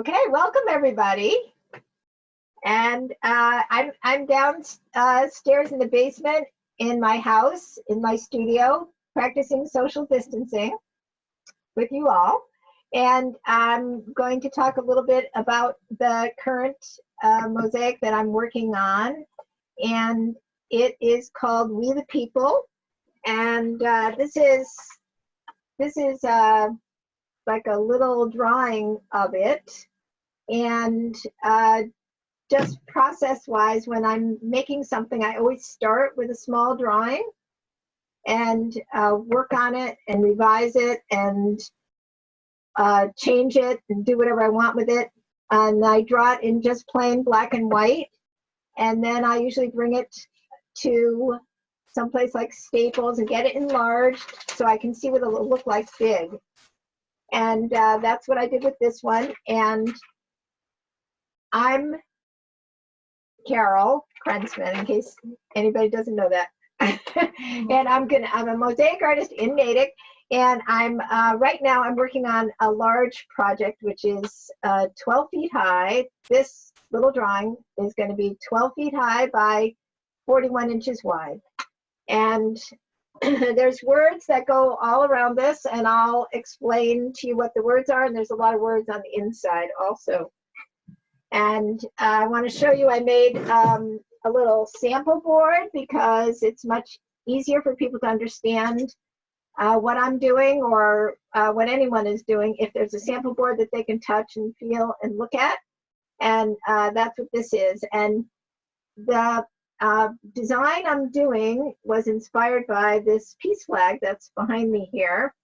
Okay, welcome everybody. And I'm downstairs in the basement in my house, in my studio, practicing social distancing with you all. And I'm going to talk a little bit about the current mosaic that I'm working on. And it is called We the People. And this is like a little drawing of it. And just process-wise, when I'm making something, I always start with a small drawing and work on it and revise it and change it and do whatever I want with it. And I draw it in just plain black and white. And then I usually bring it to someplace like Staples and get it enlarged so I can see what it'll look like big. And that's what I did with this one. And I'm Carol Krentzman, in case anybody doesn't know that. And I'm a mosaic artist in Natick, and I'm right now I'm working on a large project which is 12 feet high. This little drawing is going to be 12 feet high by 41 inches wide. And there's words that go all around this, and I'll explain to you what the words are, and there's a lot of words on the inside also. And I want to show you, I made a little sample board because it's much easier for people to understand what I'm doing or what anyone is doing if there's a sample board that they can touch and feel and look at. And that's what this is. And the design I'm doing was inspired by this peace flag that's behind me here.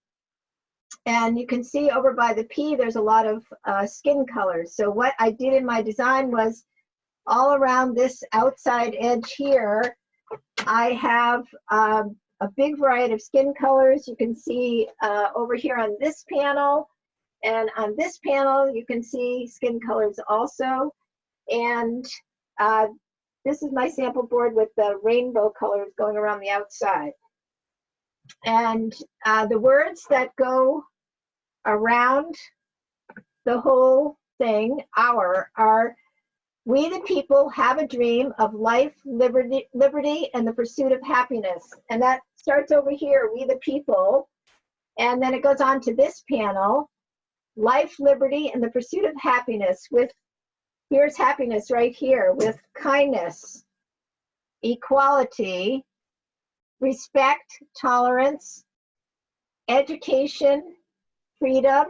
And you can see over by the P, there's a lot of skin colors. So what I did in my design was all around this outside edge here, I have a big variety of skin colors. You can see over here on this panel, and on this panel, you can see skin colors also. And this is my sample board with the rainbow colors going around the outside. And the words that go around the whole thing are we the people have a dream of life, liberty, and the pursuit of happiness. And that starts over here, we the people. And then it goes on to this panel, life, liberty, and the pursuit of happiness with, here's happiness right here, with kindness, equality, respect, tolerance, education, freedom,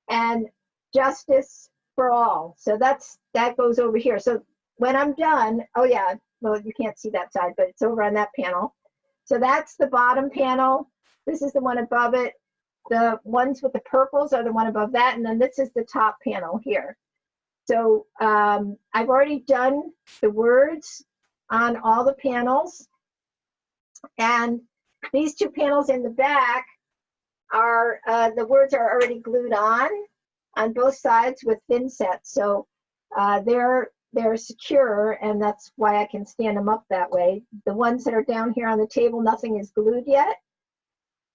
and justice for all. So that goes over here. So when I'm done, oh yeah, well, you can't see that side, but it's over on that panel. So that's the bottom panel. This is the one above it. The ones with the purples are the one above that, and then this is the top panel here. So I've already done the words on all the panels. And these two panels in the back are, the words are already glued on both sides with thin sets. So they're secure, and that's why I can stand them up that way. The ones that are down here on the table, nothing is glued yet.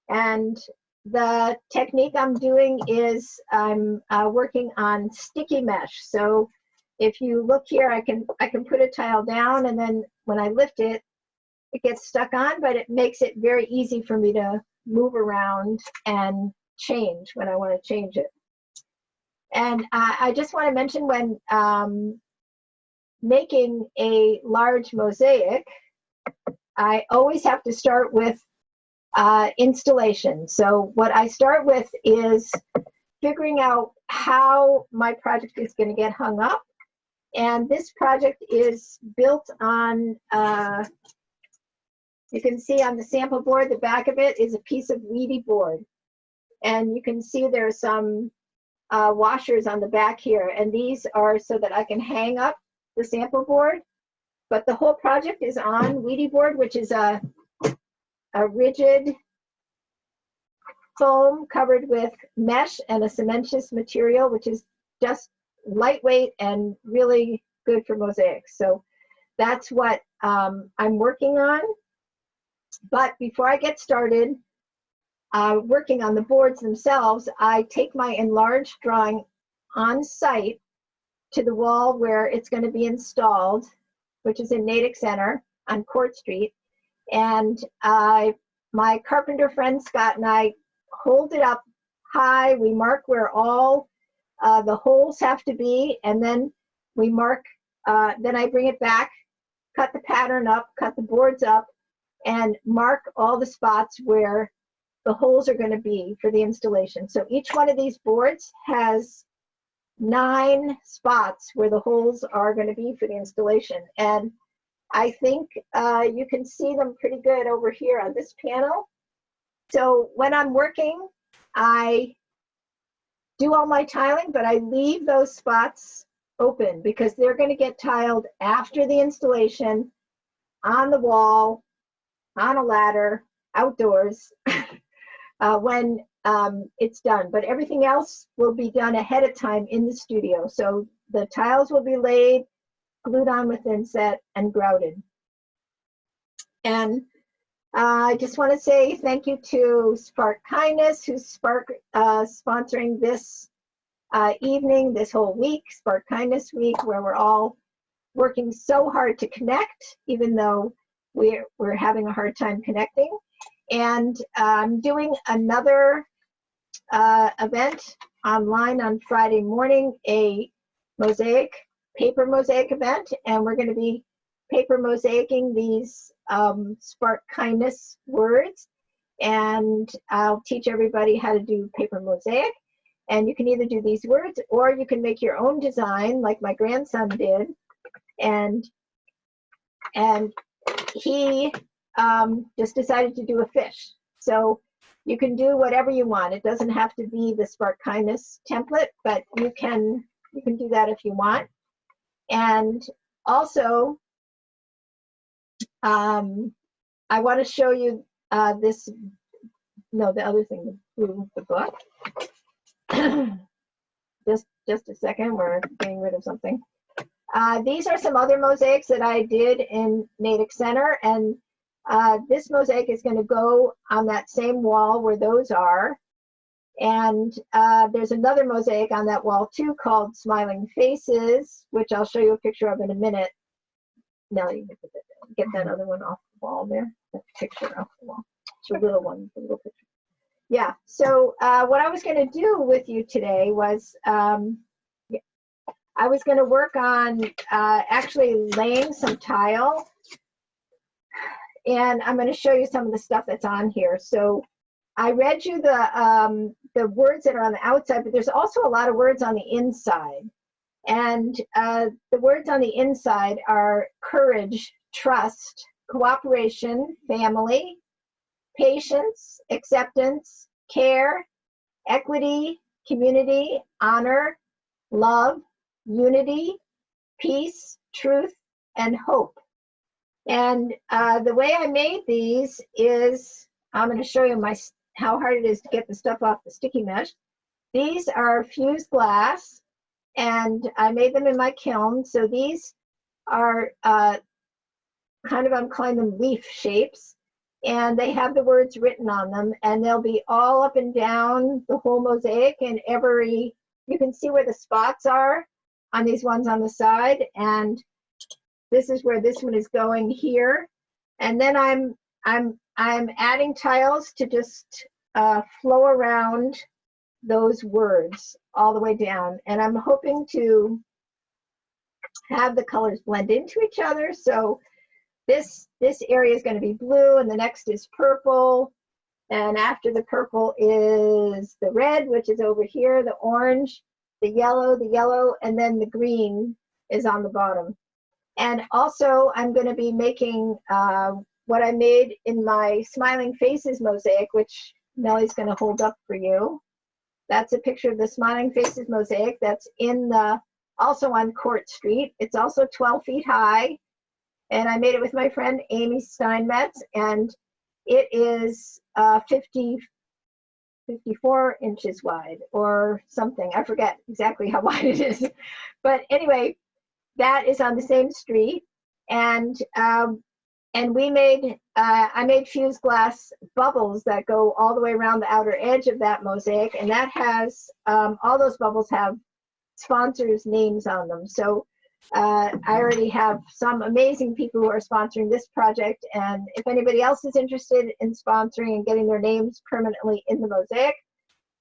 And the technique I'm doing is I'm working on sticky mesh. So if you look here, I can put a tile down, and then when I lift it, it gets stuck on, but it makes it very easy for me to move around and change when I want to change it. And I just want to mention, when making a large mosaic, I always have to start with installation. So what I start with is figuring out how my project is going to get hung up. And this project is built on, you can see on the sample board, the back of it is a piece of weedy board. And you can see there's some washers on the back here. And these are so that I can hang up the sample board. But the whole project is on weedy board, which is a rigid foam covered with mesh and a cementitious material, which is just lightweight and really good for mosaics. So that's what I'm working on. But before I get started working on the boards themselves, I take my enlarged drawing on site to the wall where it's going to be installed, which is in Natick Center on Court Street. And my carpenter friend Scott and I hold it up high. We mark where all the holes have to be, and then we mark, then I bring it back, cut the pattern up, cut the boards up, and mark all the spots where the holes are going to be for the installation. So each one of these boards has 9 spots where the holes are going to be for the installation. And I think you can see them pretty good over here on this panel. So when I'm working, I do all my tiling, but I leave those spots open because they're going to get tiled after the installation, on the wall, on a ladder, outdoors, when it's done. But everything else will be done ahead of time in the studio. So the tiles will be laid, glued on with inset, and grouted. And I just want to say thank you to Spark Kindness, who's sponsoring this evening, this whole week, Spark Kindness Week, where we're all working so hard to connect, even though we're having a hard time connecting. And I'm doing another event online on Friday morning, a mosaic, paper mosaic event, and we're going to be paper mosaicing these Spark Kindness words, and I'll teach everybody how to do paper mosaic. And you can either do these words, or you can make your own design like my grandson did, and he just decided to do a fish. So you can do whatever you want. It doesn't have to be the Spark Kindness template, but you can do that if you want. And also, I want to show you this. No, the other thing, the book. Just a second, we're getting rid of something. These are some other mosaics that I did in Natick Center, and this mosaic is going to go on that same wall where those are. And there's another mosaic on that wall too called Smiling Faces, which I'll show you a picture of in a minute. Now you can get that other one off the wall there, that picture off the wall. The little one, the little picture. Yeah, so what I was going to do with you today was I was going to work on actually laying some tile, and I'm going to show you some of the stuff that's on here. So I read you the words that are on the outside, but there's also a lot of words on the inside. And the words on the inside are courage, trust, cooperation, family, patience, acceptance, care, equity, community, honor, love, unity, peace, truth, and hope. And the way I made these is, I'm going to show you how hard it is to get the stuff off the sticky mesh. These are fused glass, and I made them in my kiln. So these are kind of, I'm calling them leaf shapes, and they have the words written on them, and they'll be all up and down the whole mosaic, and you can see where the spots are on these ones on the side, and this is where this one is going here. And then I'm adding tiles to just flow around those words all the way down, and I'm hoping to have the colors blend into each other. So this area is going to be blue, and the next is purple, and after the purple is the red, which is over here, the orange, the yellow, and then the green is on the bottom. And also I'm going to be making what I made in my Smiling Faces mosaic, which Nellie's going to hold up for you. That's a picture of the Smiling Faces mosaic that's also on Court Street. It's also 12 feet high, and I made it with my friend Amy Steinmetz, and it is 54 inches wide or something. I forget exactly how wide it is. But anyway, that is on the same street. And we made, I made fused glass bubbles that go all the way around the outer edge of that mosaic. And that has, all those bubbles have sponsors' names on them. So I already have some amazing people who are sponsoring this project, and if anybody else is interested in sponsoring and getting their names permanently in the Mosaic,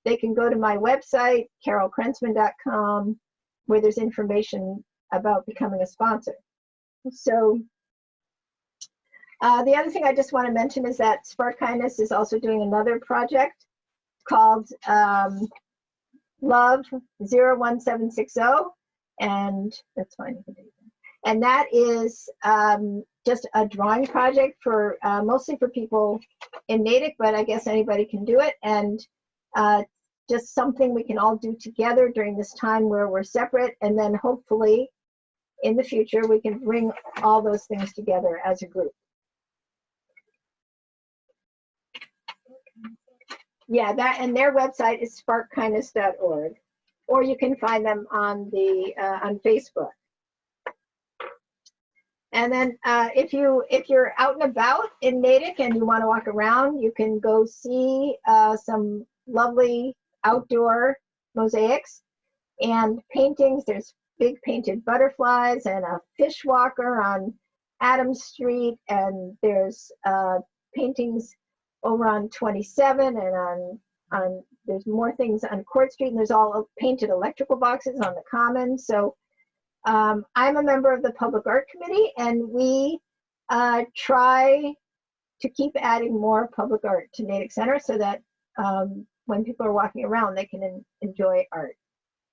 they can go to my website, carolkrentzman.com, where there's information about becoming a sponsor. So the other thing I just want to mention is that Spark Kindness is also doing another project called Love 01760, and that's fine. And that is just a drawing project for mostly for people in Natick, but I guess anybody can do it, and just something we can all do together during this time where we're separate, and then hopefully in the future we can bring all those things together as a group. Yeah, that, and their website is sparkkindness.org, or you can find them on the on Facebook. And then if you're out and about in Natick and you want to walk around, you can go see some lovely outdoor mosaics and paintings. There's big painted butterflies and a fish walker on Adams Street, and there's paintings over on 27, and on there's more things on Court Street, and there's all painted electrical boxes on the Common. So I'm a member of the Public Art Committee, and we try to keep adding more public art to Natick Center so that when people are walking around, they can enjoy art.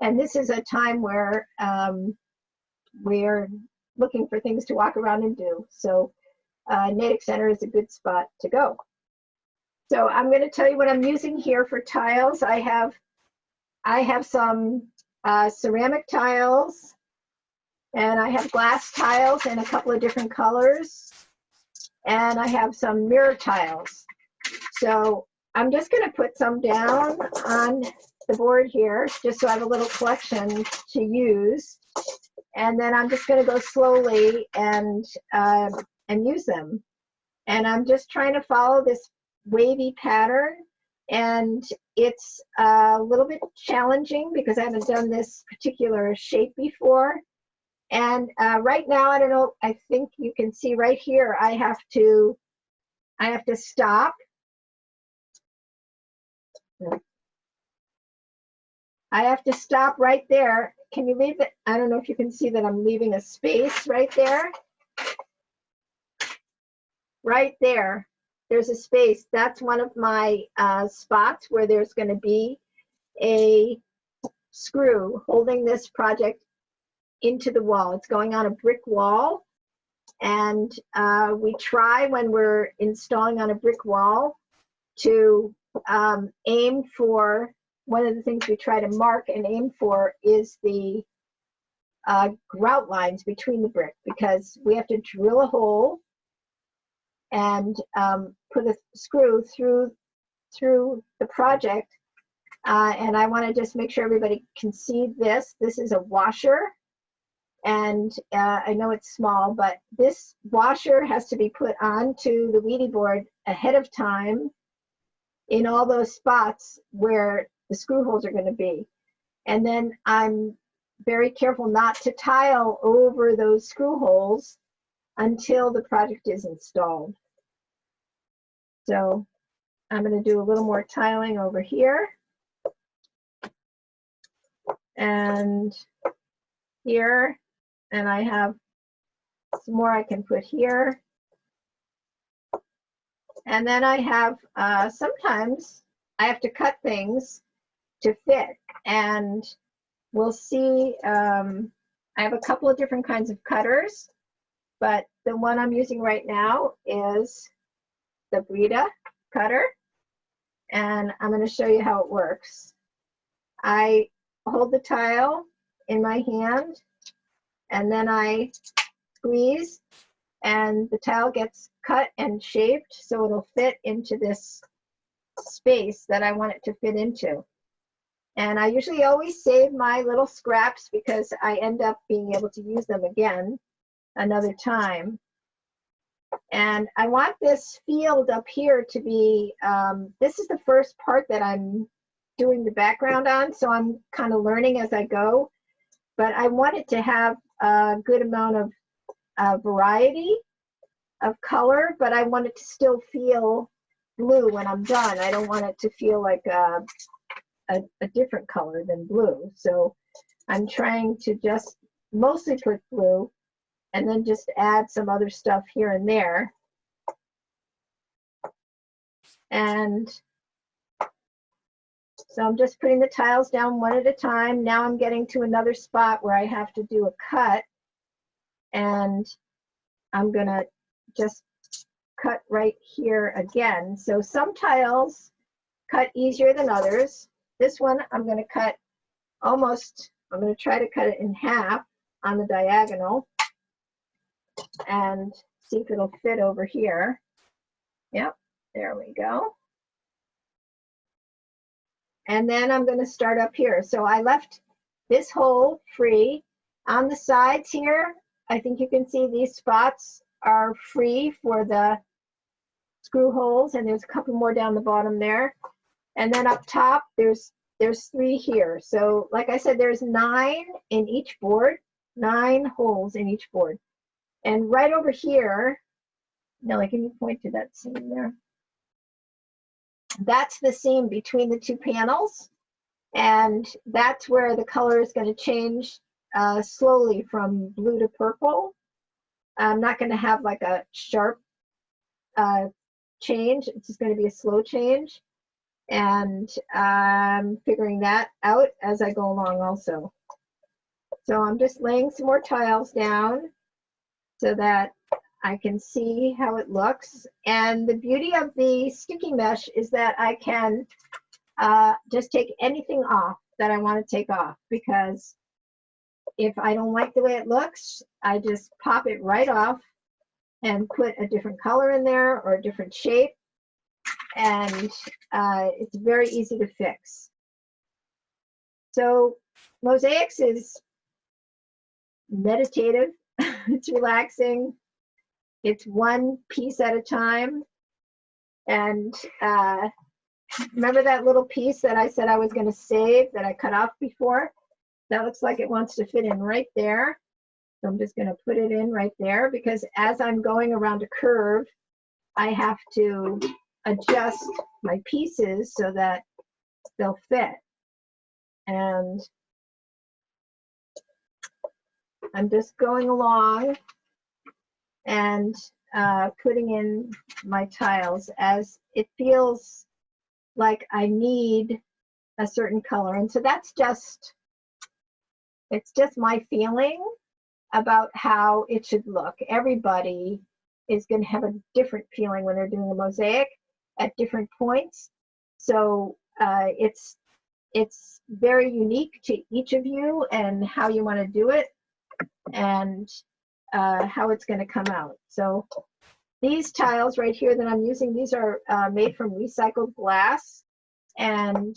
And this is a time where we're looking for things to walk around and do. So Natick Center is a good spot to go. So I'm going to tell you what I'm using here for tiles. I have some ceramic tiles, and I have glass tiles in a couple of different colors, and I have some mirror tiles. So I'm just going to put some down on the board here, just so I have a little collection to use, and then I'm just going to go slowly and use them. And I'm just trying to follow this wavy pattern, and it's a little bit challenging because I haven't done this particular shape before. And right now, I don't know, I think you can see right here, I have to stop. I have to stop right there. Can you leave it? I don't know if you can see that I'm leaving a space right there. Right there. There's a space. That's one of my spots where there's going to be a screw holding this project into the wall. It's going on a brick wall, and we try when we're installing on a brick wall to aim for, one of the things we try to mark and aim for is the grout lines between the brick, because we have to drill a hole and put a screw through the project. And I want to just make sure everybody can see this. This is a washer, and I know it's small, but this washer has to be put onto the Ouija board ahead of time in all those spots where the screw holes are going to be. And then I'm very careful not to tile over those screw holes until the project is installed. So I'm going to do a little more tiling over here and here, and I have some more I can put here. And then I have, sometimes I have to cut things to fit, and we'll see, I have a couple of different kinds of cutters, but the one I'm using right now is the Brita cutter, and I'm going to show you how it works. I hold the tile in my hand, and then I squeeze, and the tile gets cut and shaped so it'll fit into this space that I want it to fit into. And I usually always save my little scraps because I end up being able to use them again another time. And I want this field up here to be, this is the first part that I'm doing the background on, so I'm kind of learning as I go. but I want it to have a good amount of variety of color, but I want it to still feel blue when I'm done. I don't want it to feel like a different color than blue. So I'm trying to just mostly put blue and then just add some other stuff here and there. And so I'm just putting the tiles down one at a time. Now I'm getting to another spot where I have to do a cut, and I'm gonna just cut right here again. So some tiles cut easier than others. This one I'm gonna cut almost, I'm gonna try to cut it in half on the diagonal and see if it'll fit over here. Yep, there we go. And then I'm going to start up here. So I left this hole free. On the sides here, I think you can see these spots are free for the screw holes, and there's a couple more down the bottom there. And then up top, there's 3 here. So like I said, there's 9 in each board, 9 holes in each board. And right over here, Nellie, can you point to that seam there? That's the seam between the 2 panels, and that's where the color is going to change slowly from blue to purple. I'm not going to have like a sharp change. It's just going to be a slow change, and I'm figuring that out as I go along also. So I'm just laying some more tiles down so that I can see how it looks. And the beauty of the sticky mesh is that I can just take anything off that I want to take off, because if I don't like the way it looks, I just pop it right off and put a different color in there or a different shape, and it's very easy to fix. So Mosaics is meditative, it's relaxing. It's one piece at a time. And remember that little piece that I said I was going to save that I cut off before? That looks like it wants to fit in right there. So I'm just going to put it in right there, because as I'm going around a curve, I have to adjust my pieces so that they'll fit. And I'm just going along and putting in my tiles as it feels like I need a certain color. And so that's just, it's just my feeling about how it should look. Everybody is going to have a different feeling when they're doing a mosaic at different points. So it's very unique to each of you and how you want to do it, and how it's going to come out. So these tiles right here that I'm using, these are made from recycled glass. And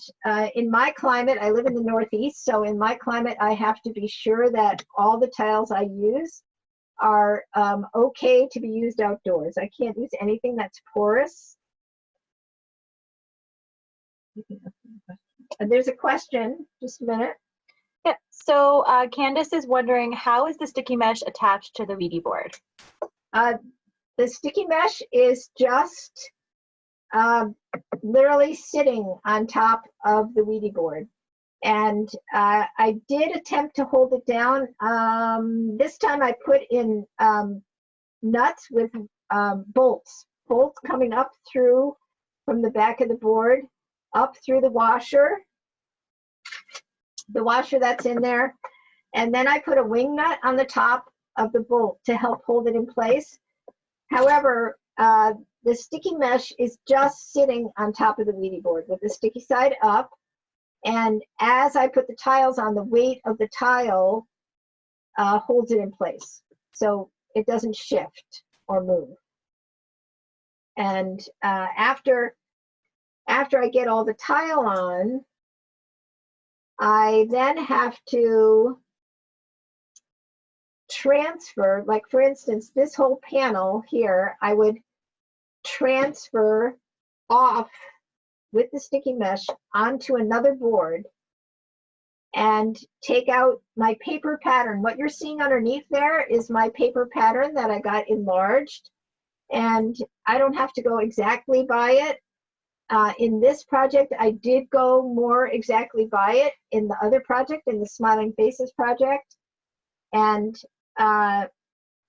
in my climate, I live in the Northeast, so in my climate, I have to be sure that all the tiles I use are okay to be used outdoors. I can't use anything that's porous. There's a question, just a minute. Yeah, so Candace is wondering, how is the sticky mesh attached to the Ouija board? The sticky mesh is just literally sitting on top of the Ouija board. And I did attempt to hold it down. This time I put in nuts with bolts coming up through from the back of the board, up through the washer that's in there. And then I put a wing nut on the top of the bolt to help hold it in place. However, the sticky mesh is just sitting on top of the Ouija board with the sticky side up. And as I put the tiles on, the weight of the tile holds it in place, so it doesn't shift or move. And after I get all the tile on, I then have to transfer, like for instance, this whole panel here, I would transfer off with the sticky mesh onto another board, and take out my paper pattern. What you're seeing underneath there is my paper pattern that I got enlarged, and I don't have to go exactly by it. In this project, I did go more exactly by it. In the other project, in the Smiling Faces project, and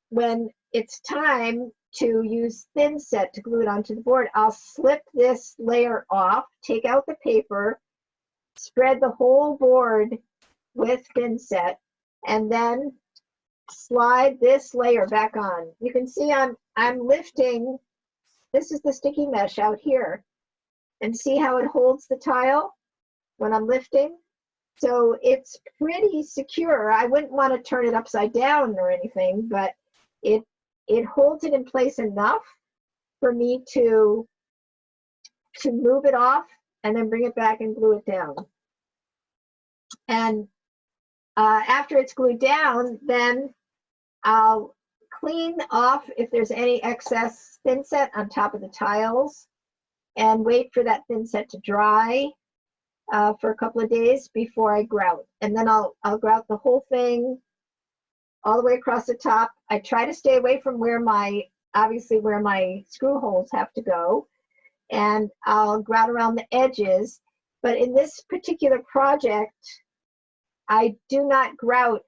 when it's time to use thin set to glue it onto the board, I'll slip this layer off, take out the paper, spread the whole board with thin set, and then slide this layer back on. You can see I'm lifting, this is the sticky mesh out here, and see how it holds the tile when I'm lifting? So it's pretty secure. I wouldn't want to turn it upside down or anything, but it holds it in place enough for me to move it off and then bring it back and glue it down. And after it's glued down, then I'll clean off if there's any excess thin set on top of the tiles and wait for that thin set to dry for a couple of days before I grout. And then I'll grout the whole thing all the way across the top. I try to stay away from where obviously where my screw holes have to go, and I'll grout around the edges. But in this particular project, I do not grout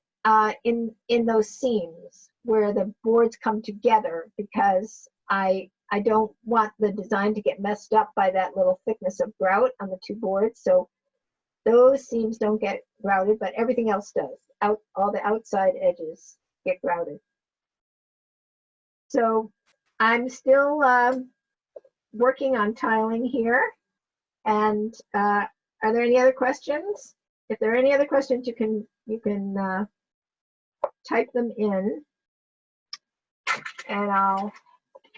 in those seams where the boards come together, because I don't want the design to get messed up by that little thickness of grout on the two boards. So those seams don't get grouted, but everything else does. All the outside edges get grouted. So I'm still working on tiling here. And are there any other questions? If there are any other questions, you can type them in, and I'll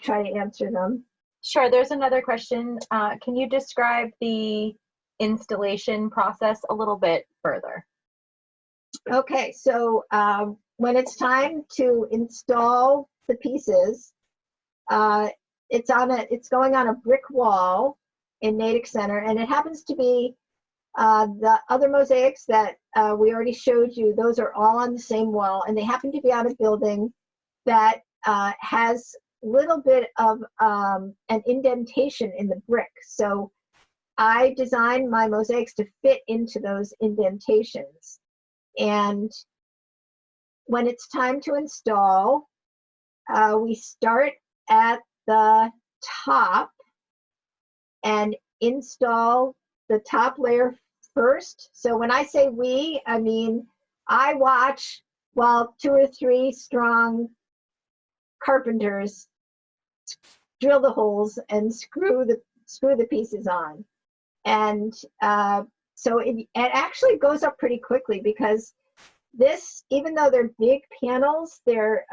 try to answer them. Sure. There's another question. Can you describe the installation process a little bit further? Okay, so when it's time to install the pieces, it's going on a brick wall in Natick Center, and it happens to be the other mosaics that we already showed you. Those are all on the same wall, and they happen to be on a building that has a little bit of an indentation in the brick. So I designed my mosaics to fit into those indentations. And when it's time to install, we start at the top and install the top layer first. So when I say we, I mean I watch while 2 or 3 strong carpenters drill the holes and screw the pieces on. And so it actually goes up pretty quickly, because this, even though they're big panels, they're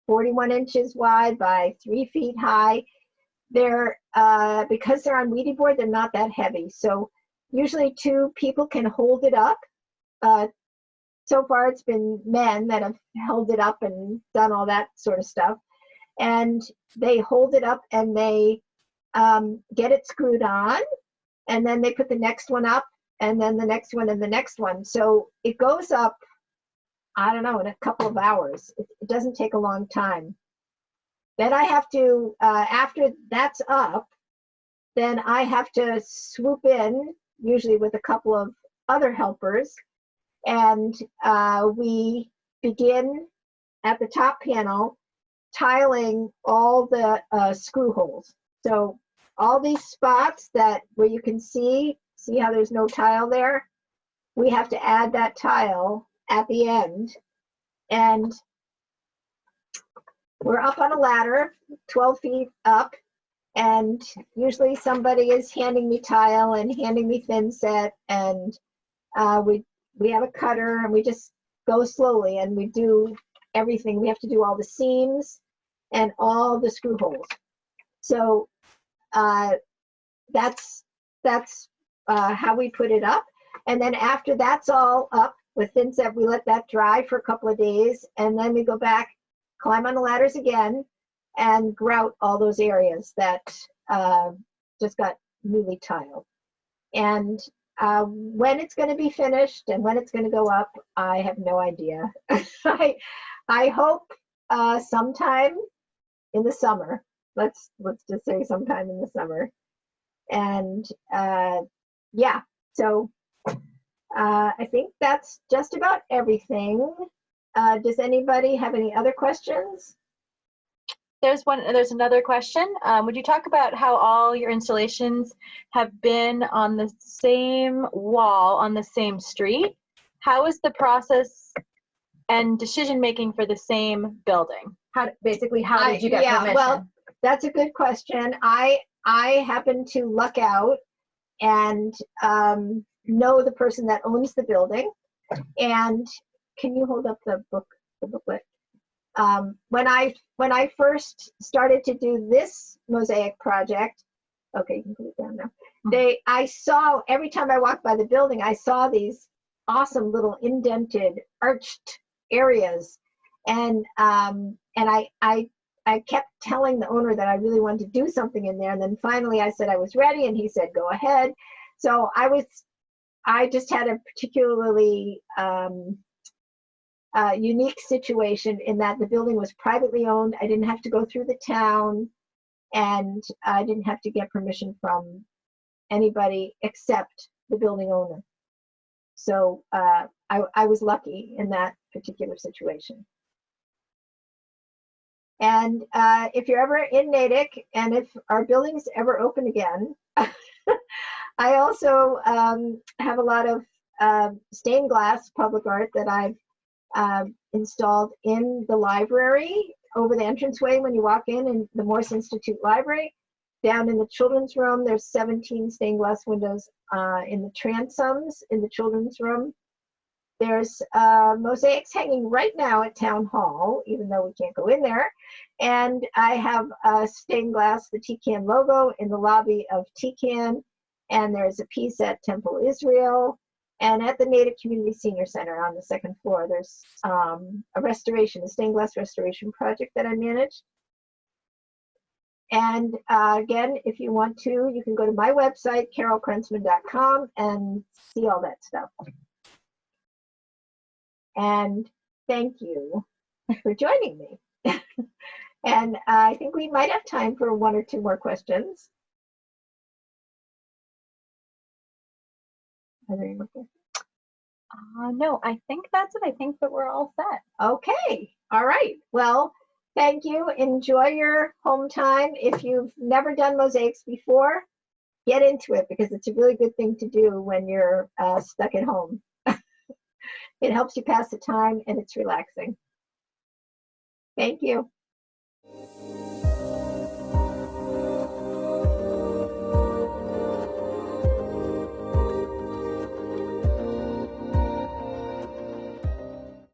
41 inches wide by 3 feet high. They're because they're on Ouija board, they're not that heavy. So usually 2 people can hold it up. So far, it's been men that have held it up and done all that sort of stuff. And they hold it up and they get it screwed on, and then they put the next one up, and then the next one and the next one. So it goes up, I don't know, in a couple of hours. It doesn't take a long time. Then I have to, after that's up, then I have to swoop in, usually with a couple of other helpers, and we begin at the top panel tiling all the screw holes. So all these spots where you can see how there's no tile there, we have to add that tile at the end. And we're up on a ladder, 12 feet up, and usually somebody is handing me tile and handing me thin set, and we have a cutter, and we just go slowly, and we do everything. We have to do all the seams and all the screw holes. So that's how we put it up. And then after that's all up with thin set, we let that dry for a couple of days, and then we go back, climb on the ladders again, and grout all those areas that just got newly tiled. And when it's going to be finished and when it's going to go up, I have no idea. I hope sometime in the summer. Let's just say sometime in the summer. And yeah, so I think that's just about everything. Does anybody have any other questions? There's another question. Would you talk about how all your installations have been on the same wall on the same street? How is the process and decision making for the same building? How did you get permission? Well, that's a good question. I happen to luck out and know the person that owns the building. And can you hold up the booklet? When I first started to do this Mosaic project, okay, you can put it down now. I saw, every time I walked by the building, I saw these awesome little indented, arched areas, and I kept telling the owner that I really wanted to do something in there, and then finally I said I was ready, and he said go ahead. So I just had a particularly unique situation in that the building was privately owned. I didn't have to go through the town, and I didn't have to get permission from anybody except the building owner. So I was lucky in that particular situation. And if you're ever in Natick, and if our buildings ever open again, I also have a lot of stained glass public art that I've installed in the library over the entranceway when you walk in the Morse Institute Library. Down in the children's room, there's 17 stained glass windows in the transoms in the children's room. There's mosaics hanging right now at Town Hall, even though we can't go in there. And I have stained glass, the TCAN logo in the lobby of TCAN. And there's a piece at Temple Israel. And at the Natick Community Senior Center on the second floor, there's a stained glass restoration project that I managed. And again, if you want to, you can go to my website, carolkrentzman.com, and see all that stuff. And thank you for joining me. And I think we might have time for one or two more questions. Are there any more questions? No, I think that's it. I think that we're all set. Okay. All right. Well, thank you. Enjoy your home time. If you've never done mosaics before, get into it, because it's a really good thing to do when you're stuck at home. It helps you pass the time, and it's relaxing. Thank you.